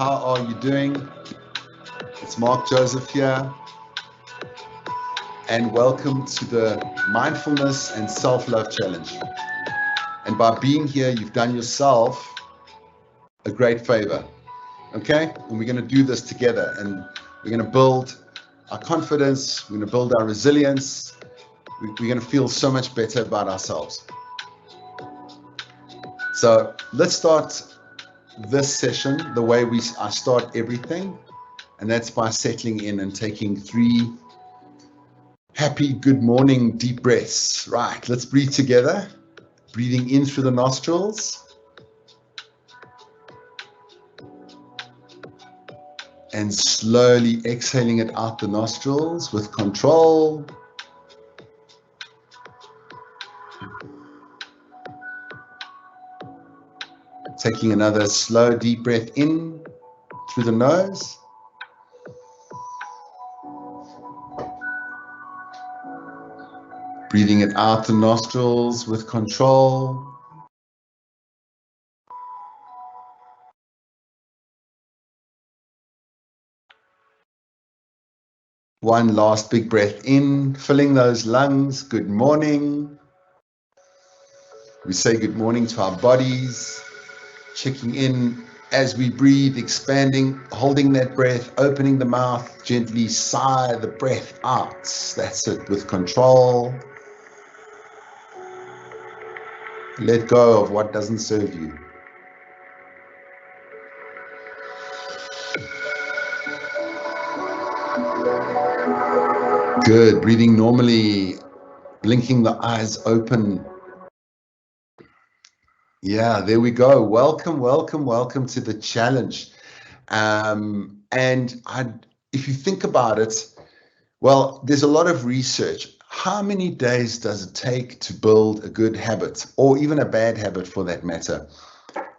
How are you doing? It's Mark Joseph here, and welcome to the Mindfulness and Self-Love Challenge. And by being here, you've done yourself a great favor, okay? And we're going to do this together, and we're going to build our confidence, we're going to build our resilience, we're going to feel so much better about ourselves. So let's start this session the way I start everything, and that's by settling in and taking 3 happy good morning deep breaths. Right, let's breathe together. Breathing in through the nostrils and slowly exhaling it out the nostrils with control. Taking another slow deep breath in through the nose. Breathing it out the nostrils with control. One last big breath in, filling those lungs. Good morning. We say good morning to our bodies, checking in as we breathe, expanding, holding that breath, opening the mouth, gently sigh the breath out. That's it, with control. Let go of what doesn't serve you. Good. Breathing normally, blinking the eyes open. Yeah, there we go. Welcome, welcome, welcome to the challenge. If you think about it, well, there's a lot of research. How many days does it take to build a good habit, or even a bad habit for that matter?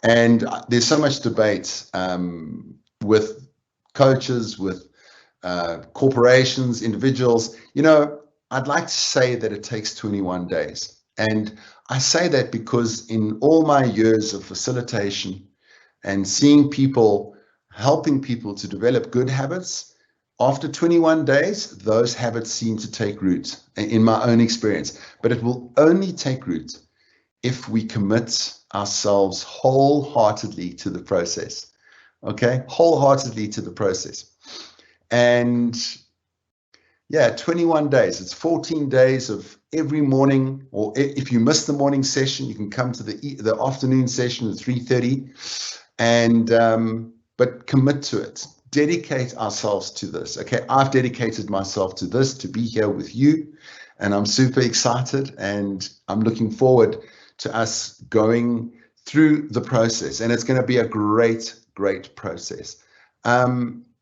And there's so much debate with coaches, with corporations, individuals. You know, I'd like to say that it takes 21 days. And I say that because in all my years of facilitation and seeing people, helping people to develop good habits, after 21 days, those habits seem to take root, in my own experience. But it will only take root if we commit ourselves wholeheartedly to the process. Okay, wholeheartedly to the process. And yeah, 21 days. It's 14 days of every morning, or if you miss the morning session, you can come to the afternoon session at 3:30, and but commit to it. Dedicate ourselves to this. Okay, I've dedicated myself to this, to be here with you, and I'm super excited, and I'm looking forward to us going through the process, and it's going to be a great, great process.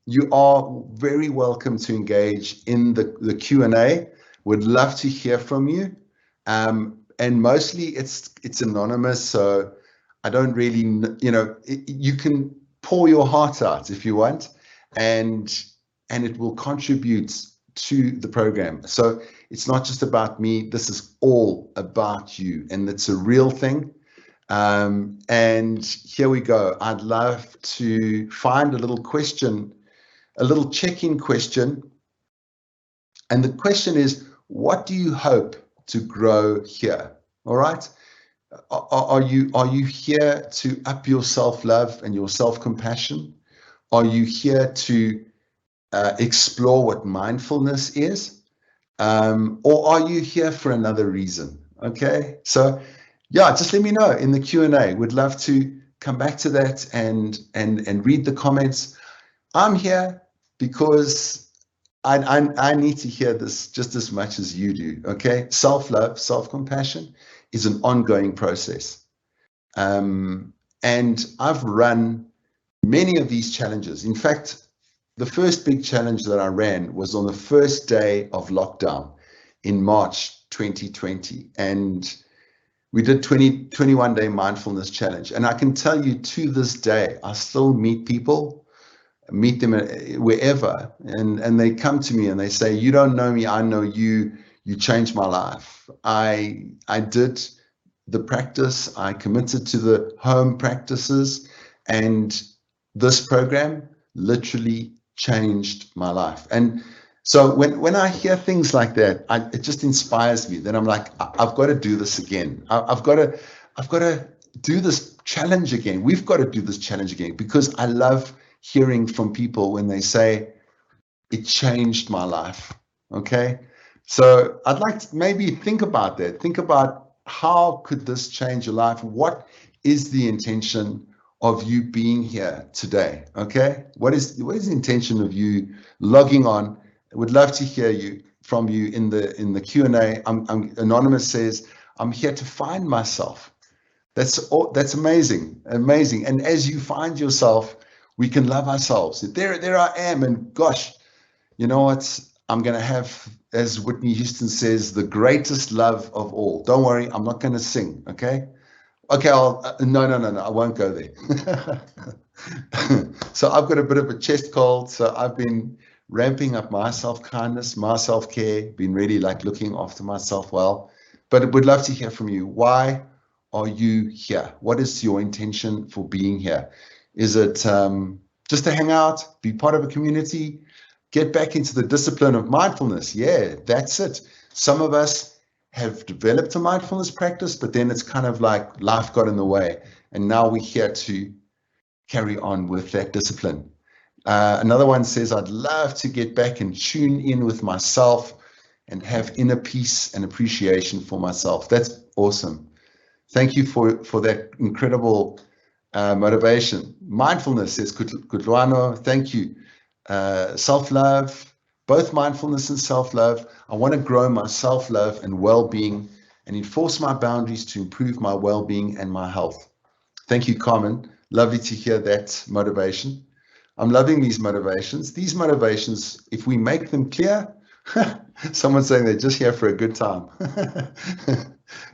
You are very welcome to engage in the Q&A. Would love to hear from you. And mostly it's anonymous, so I don't really, you know, you can pour your heart out if you want, and it will contribute to the program. So it's not just about me, this is all about you, and it's a real thing. And here we go. I'd love to find a little question, a little check-in question. And the question is, what do you hope to grow here? All right. Are you here to up your self-love and your self-compassion? Are you here to explore what mindfulness is? Or are you here for another reason? Okay. So yeah, just let me know in the Q&A. Would love to come back to that and read the comments. I'm here because I need to hear this just as much as you do, okay? Self-love, self-compassion is an ongoing process. And I've run many of these challenges. In fact, the first big challenge that I ran was on the first day of lockdown in March 2020. And we did 21-day mindfulness challenge. And I can tell you, to this day, I still meet them wherever, and they come to me and they say, you don't know me, I know you, you changed my life. I did the practice, I committed to the home practices, and this program literally changed my life. And so when I hear things like that, it just inspires me. Then I'm like, I've got to do this again. I've got to do this challenge again. We've got to do this challenge again, because I love hearing from people when they say, it changed my life. Okay. So I'd like to maybe think about that. Think about, how could this change your life? What is the intention of you being here today? Okay. What is the intention of you logging on? I would love to hear from you in the Q&A. Anonymous says, I'm here to find myself. That's amazing. And as you find yourself, we can love ourselves. There I am, and gosh, you know what? I'm going to have, as Whitney Houston says, the greatest love of all. Don't worry, I'm not going to sing, okay? Okay, no, I won't go there. So I've got a bit of a chest cold, so I've been ramping up my self-kindness, my self-care, been really like looking after myself well. But I would love to hear from you. Why are you here? What is your intention for being here? Is it just to hang out, be part of a community, get back into the discipline of mindfulness? Yeah, that's it. Some of us have developed a mindfulness practice, but then it's kind of like life got in the way. And now we're here to carry on with that discipline. Another one says, I'd love to get back and tune in with myself and have inner peace and appreciation for myself. That's awesome. Thank you for that incredible motivation. Mindfulness says, Kudluano, thank you. Self-love, both mindfulness and self-love. I want to grow my self-love and well-being and enforce my boundaries to improve my well-being and my health. Thank you, Carmen. Lovely to hear that motivation. I'm loving these motivations. These motivations, if we make them clear, someone's saying they're just here for a good time.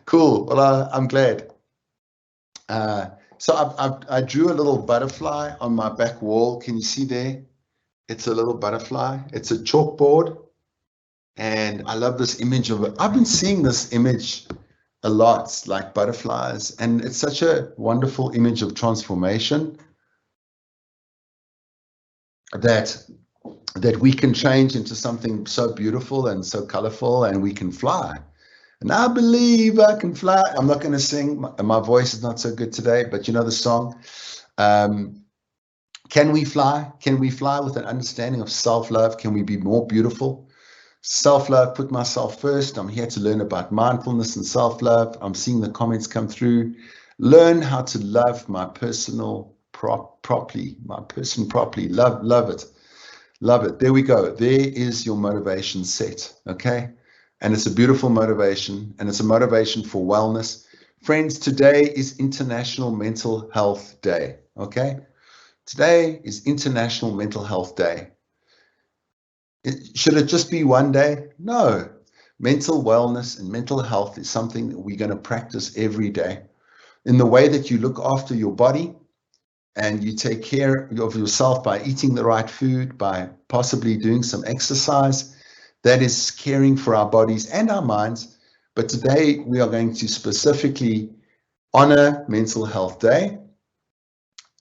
Cool. Well, I'm glad. So I drew a little butterfly on my back wall. Can you see there? It's a little butterfly. It's a chalkboard. And I love this image of it. I've been seeing this image a lot, like butterflies. And it's such a wonderful image of transformation that we can change into something so beautiful and so colorful, and we can fly. And I believe I can fly. I'm not going to sing. My voice is not so good today, but you know the song. Can we fly? Can we fly with an understanding of self-love? Can we be more beautiful? Self-love, put myself first. I'm here to learn about mindfulness and self-love. I'm seeing the comments come through. Learn how to love my person properly. Love it. Love it. There we go. There is your motivation set. Okay. And it's a beautiful motivation, and it's a motivation for wellness. Friends, today is International Mental Health Day. Okay. Today is International Mental Health Day. Should it just be one day? No. Mental wellness and mental health is something that we're going to practice every day. In the way that you look after your body and you take care of yourself by eating the right food, by possibly doing some exercise, that is caring for our bodies and our minds. But today we are going to specifically honor Mental Health Day,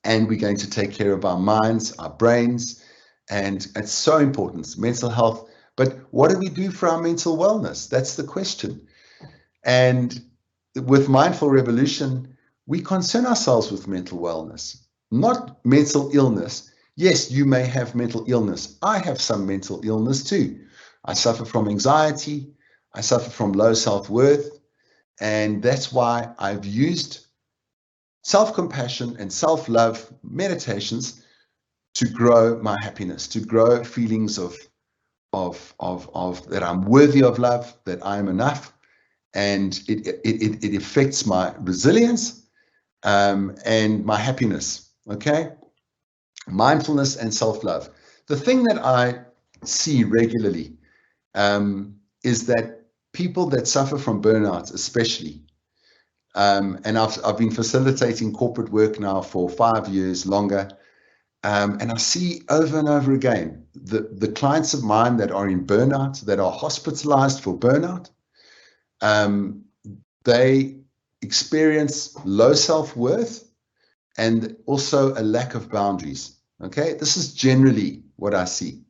and we're going to take care of our minds, our brains, and it's so important, mental health. But what do we do for our mental wellness? That's the question. And with Mindful Revolution, we concern ourselves with mental wellness, not mental illness. Yes, you may have mental illness. I have some mental illness too. I suffer from anxiety. I suffer from low self-worth. And that's why I've used self-compassion and self-love meditations to grow my happiness, to grow feelings of that I'm worthy of love, that I am enough. And it affects my resilience and my happiness. Okay. Mindfulness and self-love. The thing that I see regularly is that people that suffer from burnout, especially, and I've been facilitating corporate work now for 5 years longer, and I see over and over again the clients of mine that are in burnout, that are hospitalized for burnout, they experience low self-worth, and also a lack of boundaries. Okay, this is generally what I see.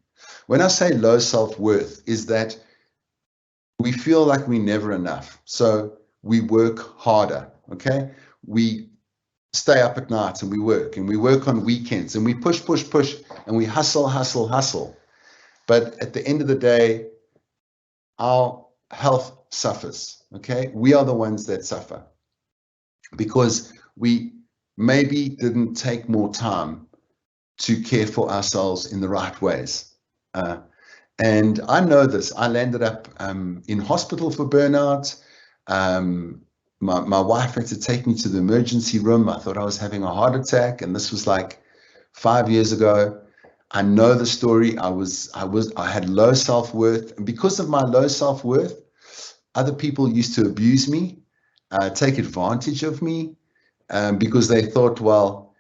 When I say low self-worth, is that we feel like we're never enough. So we work harder, okay? We stay up at night and we work on weekends and we push, and we hustle. But at the end of the day, our health suffers, okay? We are the ones that suffer because we maybe didn't take more time to care for ourselves in the right ways. And I know this. I landed up in hospital for burnout. My wife had to take me to the emergency room. I thought I was having a heart attack, and this was like 5 years ago. I know the story. I had low self-worth, and because of my low self-worth, other people used to abuse me, take advantage of me, because they thought, well,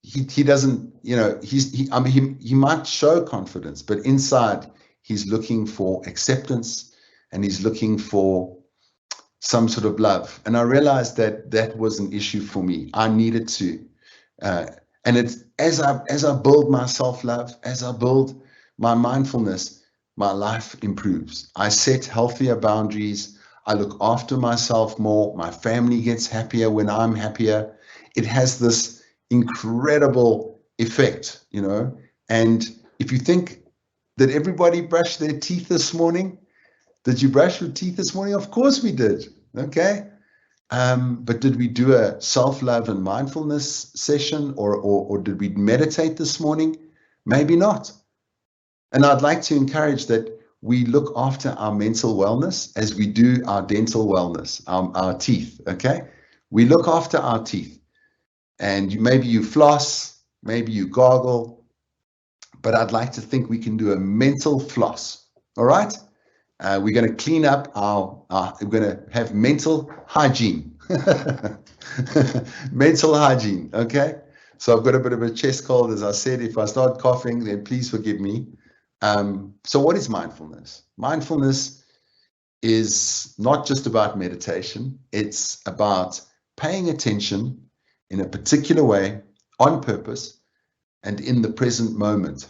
he doesn't, you know, he might show confidence, but inside he's looking for acceptance and he's looking for some sort of love. And I realized that that was an issue for me. I needed to, and it's as I build my self-love, as I build my mindfulness, my life improves. I set healthier boundaries. I look after myself more. My family gets happier when I'm happier. It has this incredible effect, you know. And if you think that everybody brushed their teeth this morning, did you brush your teeth this morning? Of course we did. Okay. But did we do a self-love and mindfulness session, or did we meditate this morning? Maybe not. And I'd like to encourage that we look after our mental wellness as we do our dental wellness, our teeth. Okay. We look after our teeth. And maybe you floss, maybe you gargle, but I'd like to think we can do a mental floss. All right? We're going to clean up we're going to have mental hygiene. Mental hygiene, okay? So I've got a bit of a chest cold, as I said. If I start coughing, then please forgive me. So what is mindfulness? Mindfulness is not just about meditation. It's about paying attention in a particular way, on purpose, and in the present moment,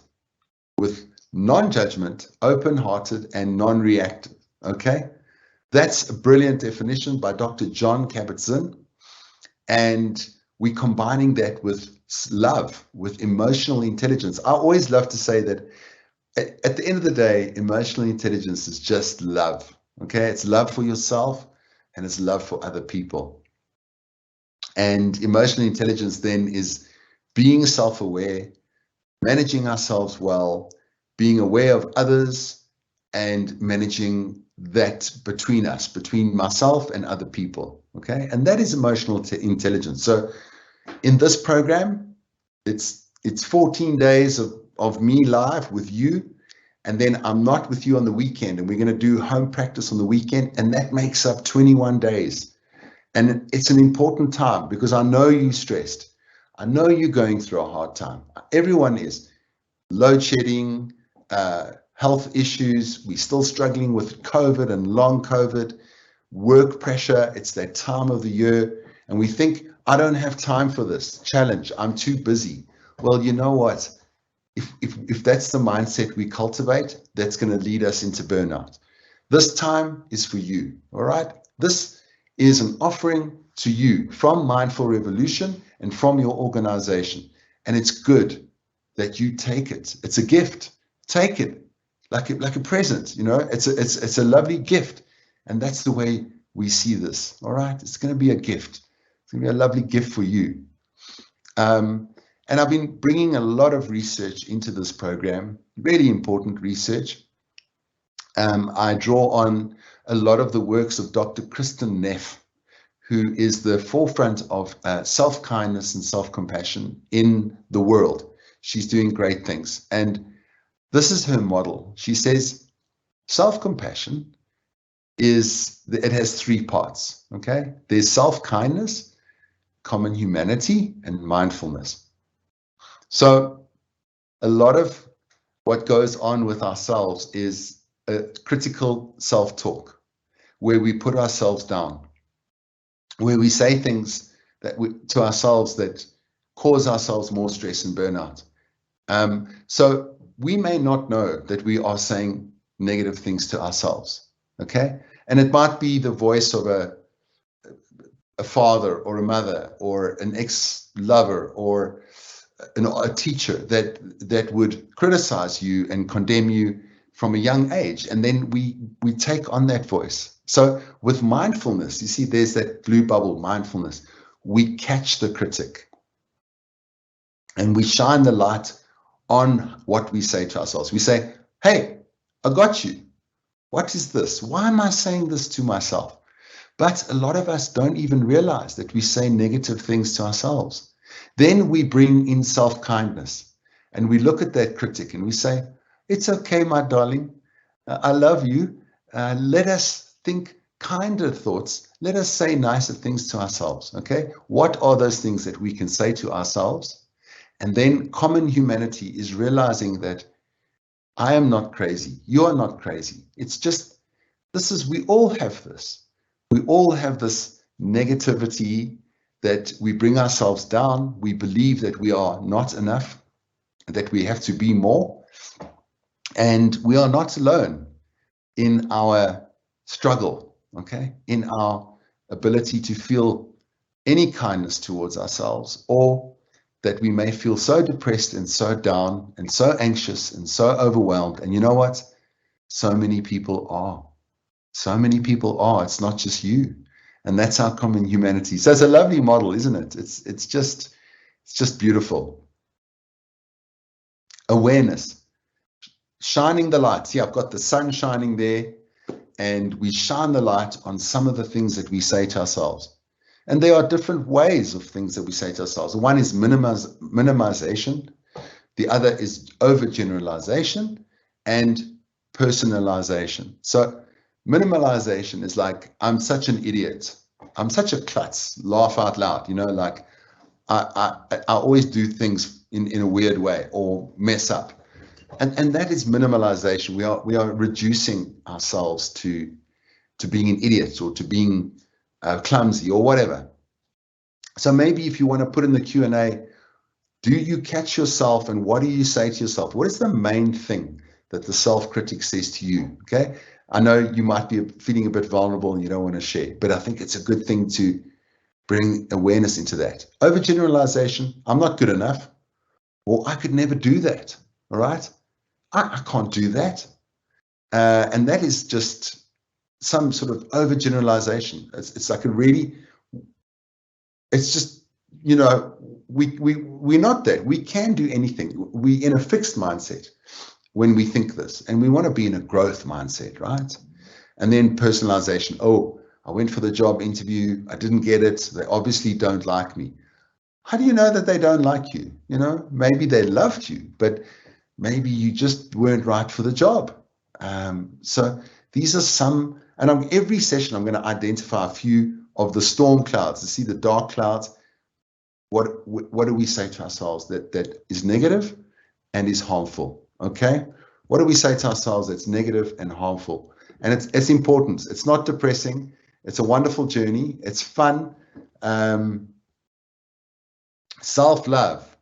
with non-judgment, open-hearted, and non-reactive. Okay, that's a brilliant definition by Dr. John Kabat-Zinn, and we're combining that with love, with emotional intelligence. I always love to say that at the end of the day, emotional intelligence is just love. Okay, it's love for yourself and it's love for other people. And emotional intelligence then is being self-aware, managing ourselves well, being aware of others, and managing that between us, between myself and other people. Okay, and that is emotional intelligence. So in this program, it's 14 days of me live with you, and then I'm not with you on the weekend, and we're going to do home practice on the weekend, and that makes up 21 days. And it's an important time because I know you're stressed. I know you're going through a hard time. Everyone is. Load shedding, health issues. We're still struggling with COVID and long COVID, work pressure. It's that time of the year. And we think, I don't have time for this challenge. I'm too busy. Well, you know what? If that's the mindset we cultivate, that's going to lead us into burnout. This time is for you. All right. This is an offering to you from Mindful Revolution and from your organization. And it's good that you take it. It's a gift. Take it like a present, you know. It's a lovely gift. And that's the way we see this. All right. It's going to be a gift. It's going to be a lovely gift for you. And I've been bringing a lot of research into this program, really important research. I draw on a lot of the works of Dr. Kristen Neff, who is the forefront of self-kindness and self-compassion in the world. She's doing great things. And this is her model. She says self-compassion it has 3 parts, okay? There's self-kindness, common humanity, and mindfulness. So a lot of what goes on with ourselves is a critical self-talk, where we put ourselves down, where we say things to ourselves that cause ourselves more stress and burnout. So we may not know that we are saying negative things to ourselves, okay? And it might be the voice of a father or a mother or an ex-lover or a teacher that would criticize you and condemn you from a young age. And then we take on that voice. So with mindfulness, you see, there's that blue bubble, mindfulness. We catch the critic and we shine the light on what we say to ourselves. We say, hey, I got you. What is this? Why am I saying this to myself? But a lot of us don't even realize that we say negative things to ourselves. Then we bring in self-kindness and we look at that critic and we say, it's okay, my darling. I love you. Let us think kinder thoughts. Let us say nicer things to ourselves. Okay. What are those things that we can say to ourselves? And then common humanity is realizing that I am not crazy. You are not crazy. It's just, we all have this. We all have this negativity that we bring ourselves down. We believe that we are not enough, that we have to be more. And we are not alone in our struggle, okay? In our ability to feel any kindness towards ourselves, or that we may feel so depressed and so down and so anxious and so overwhelmed. And you know what? So many people are. So many people are. It's not just you. And that's our common humanity. So it's a lovely model, isn't it? It's just beautiful. Awareness. Shining the light. See, I've got the sun shining there, and we shine the light on some of the things that we say to ourselves. And there are different ways of things that we say to ourselves. One is minimization. The other is overgeneralization and personalization. So minimalization is like, I'm such an idiot. I'm such a klutz. Laugh out loud. You know, like I always do things in a weird way or mess up. And that is minimalization. We are reducing ourselves to being an idiot or to being clumsy or whatever. So maybe if you want to put in the Q&A, do you catch yourself and what do you say to yourself? What is the main thing that the self-critic says to you? Okay. I know you might be feeling a bit vulnerable and you don't want to share, but I think it's a good thing to bring awareness into that. Overgeneralization, I'm not good enough, or I could never do that. All right. I can't do that. And that is just some sort of overgeneralization. It's like it's just, you know, we're not that. We can do anything. We're in a fixed mindset when we think this, and we want to be in a growth mindset, right? And then personalization. Oh, I went for the job interview. I didn't get it. They obviously don't like me. How do you know that they don't like you? You know, maybe they loved you, but maybe you just weren't right for the job. So these are some, and on every session, I'm going to identify a few of the storm clouds to see the dark clouds. What do we say to ourselves that is negative and is harmful? Okay. What do we say to ourselves that's negative and harmful? And it's important. It's not depressing. It's a wonderful journey. It's fun. Self-love.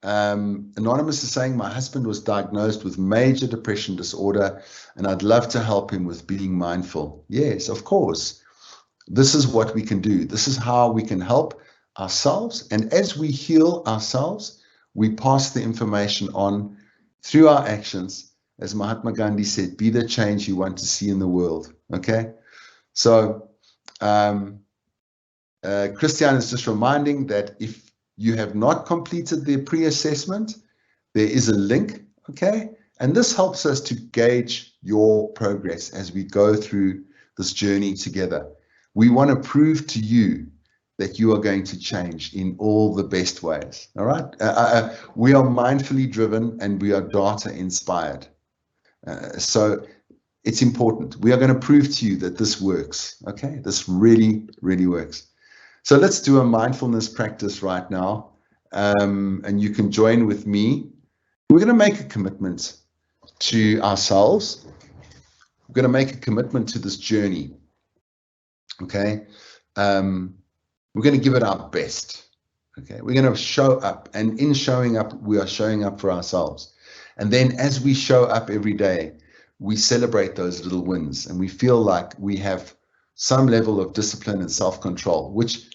Anonymous is saying, my husband was diagnosed with major depression disorder, and I'd love to help him with being mindful. Yes, of course. This is what we can do. This is how we can help ourselves. And as we heal ourselves, we pass the information on through our actions. As Mahatma Gandhi said, be the change you want to see in the world. Okay. So Christian is just reminding that if you have not completed the pre-assessment, there is a link. Okay. And this helps us to gauge your progress as we go through this journey together. We want to prove to you that you are going to change in all the best ways. All right. We are mindfully driven and we are data inspired. So it's important. We are going to prove to you that this works. Okay. This really, really works. So let's do a mindfulness practice right now. And you can join with me. We're going to make a commitment to ourselves. We're going to make a commitment to this journey. Okay. We're going to give it our best. Okay, we're going to show up, and in showing up, we are showing up for ourselves. And then as we show up every day, we celebrate those little wins, and we feel like we have some level of discipline and self-control, which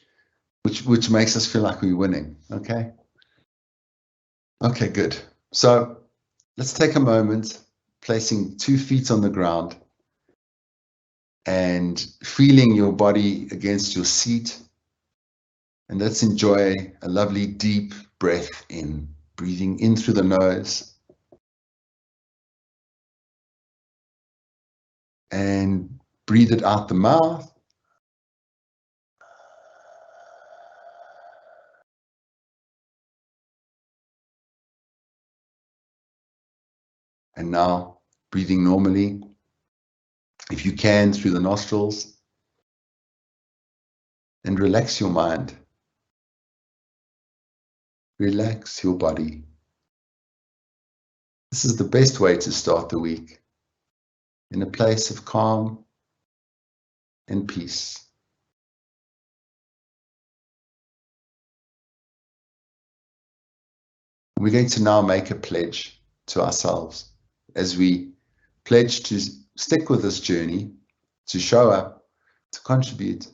makes us feel like we're winning. Okay. Okay, good. So let's take a moment, placing 2 feet on the ground and feeling your body against your seat. And let's enjoy a lovely deep breath in, breathing in through the nose and breathe it out the mouth. And now breathing normally, if you can, through the nostrils, and relax your mind. Relax your body. This is the best way to start the week, in a place of calm and peace. We're going to now make a pledge to ourselves as we pledge to stick with this journey, to show up, to contribute.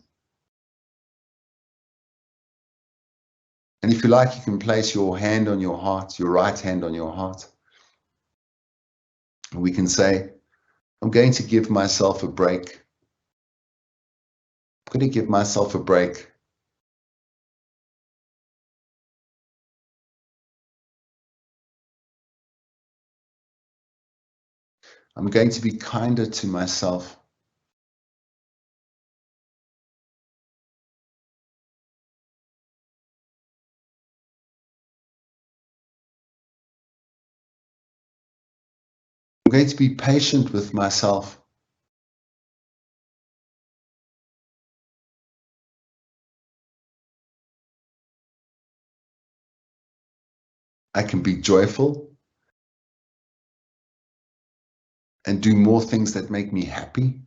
And if you like, you can place your hand on your heart, your right hand on your heart. We can say, I'm going to give myself a break. I'm going to give myself a break. I'm going to be kinder to myself. I'm going to be patient with myself. I can be joyful and do more things that make me happy.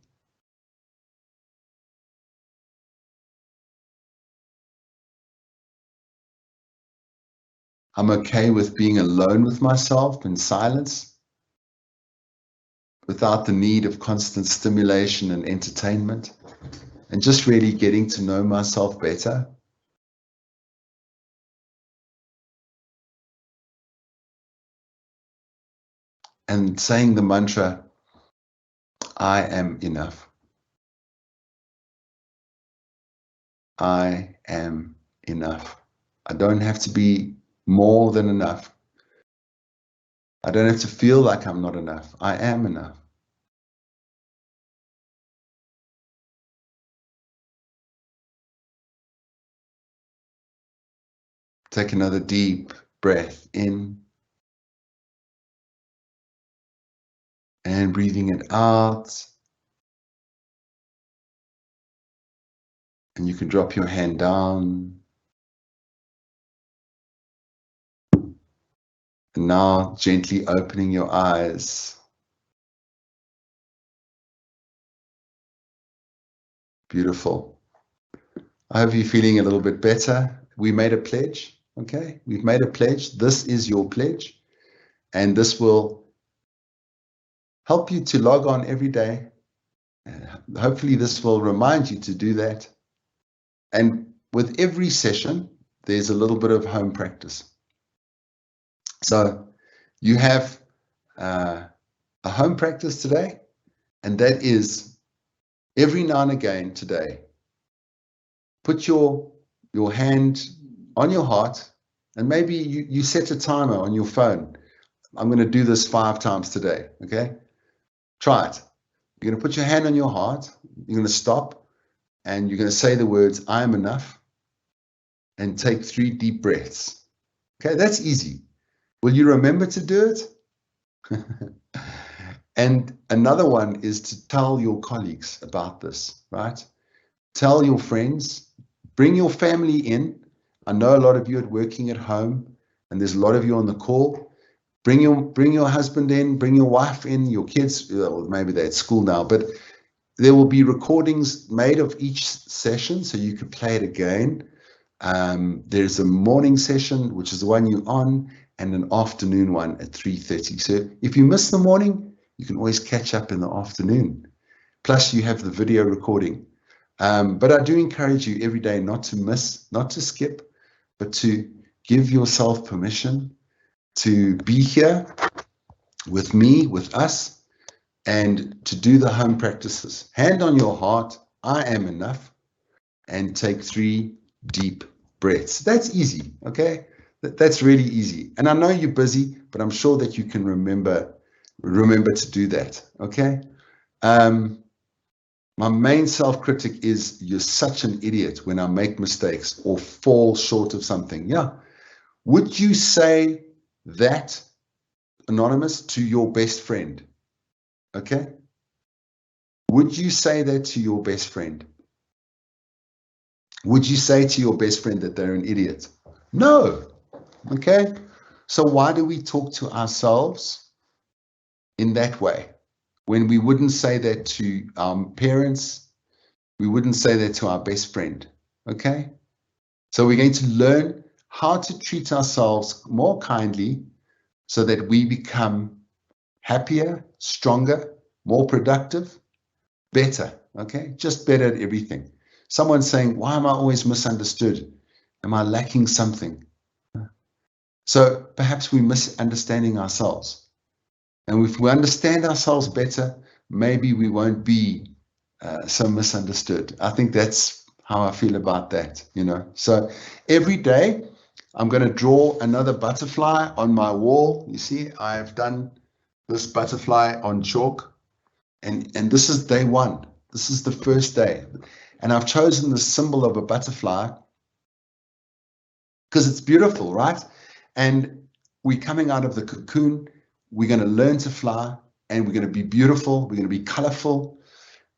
I'm okay with being alone with myself in silence, without the need of constant stimulation and entertainment, and just really getting to know myself better. And saying the mantra, I am enough. I am enough. I don't have to be more than enough. I don't have to feel like I'm not enough. I am enough. Take another deep breath in and breathing it out. And you can drop your hand down. And now gently opening your eyes. Beautiful. I hope you're feeling a little bit better. We made a pledge, okay? We've made a pledge. This is your pledge. And this will help you to log on every day. Hopefully this will remind you to do that. And with every session, there's a little bit of home practice. So you have a home practice today, and that is every now and again today, put your hand on your heart, and maybe you set a timer on your phone. I'm going to do this 5 times today, okay? Try it. You're going to put your hand on your heart, you're going to stop, and you're going to say the words, I am enough, and take 3 deep breaths. Okay, that's easy. Will you remember to do it? And another one is to tell your colleagues about this, right? Tell your friends, bring your family in. I know a lot of you are working at home, and there's a lot of you on the call. Bring your husband in, bring your wife in, your kids, well, maybe they're at school now, but there will be recordings made of each session so you can play it again. There's a morning session, which is the one you're on, and an afternoon one at 3:30. So if you miss the morning, you can always catch up in the afternoon. Plus, you have the video recording. But I do encourage you every day not to miss, not to skip, but to give yourself permission to be here with me, with us, and to do the home practices. Hand on your heart, I am enough, and take 3 deep breaths. That's easy, okay? That's really easy. And I know you're busy, but I'm sure that you can remember to do that, okay? My main self-critic is, you're such an idiot when I make mistakes or fall short of something. Yeah. Would you say that, Anonymous, to your best friend? Okay. Would you say that to your best friend? Would you say to your best friend that they're an idiot? No. Okay. So why do we talk to ourselves in that way? When we wouldn't say that to our parents, we wouldn't say that to our best friend, okay? So we're going to learn how to treat ourselves more kindly so that we become happier, stronger, more productive, better, okay? Just better at everything. Someone's saying, why am I always misunderstood? Am I lacking something? So perhaps we're misunderstanding ourselves. And if we understand ourselves better, maybe we won't be so misunderstood. I think that's how I feel about that, you know. So every day, I'm going to draw another butterfly on my wall. You see, I've done this butterfly on chalk, and this is day 1. This is the first day. And I've chosen the symbol of a butterfly because it's beautiful, right? And we're coming out of the cocoon. We're going to learn to fly, and we're going to be beautiful. We're going to be colorful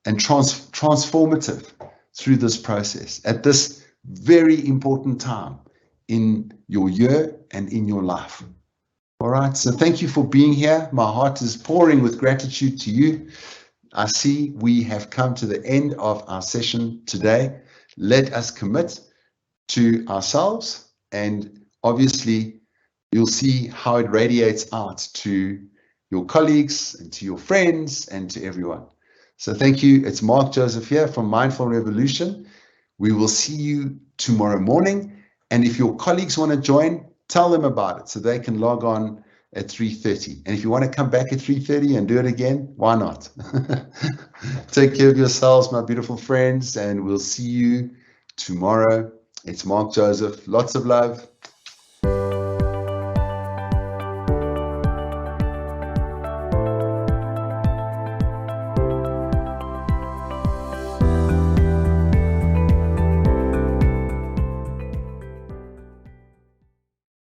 and transformative through this process at this very important time in your year and in your life. All right. So thank you for being here. My heart is pouring with gratitude to you. I see we have come to the end of our session today. Let us commit to ourselves, and obviously you'll see how it radiates out to your colleagues and to your friends and to everyone. So thank you. It's Mark Joseph here from Mindful Revolution. We will see you tomorrow morning. And if your colleagues want to join, tell them about it so they can log on at 3:30. And if you want to come back at 3:30 and do it again, why not? Take care of yourselves, my beautiful friends, and we'll see you tomorrow. It's Mark Joseph. Lots of love.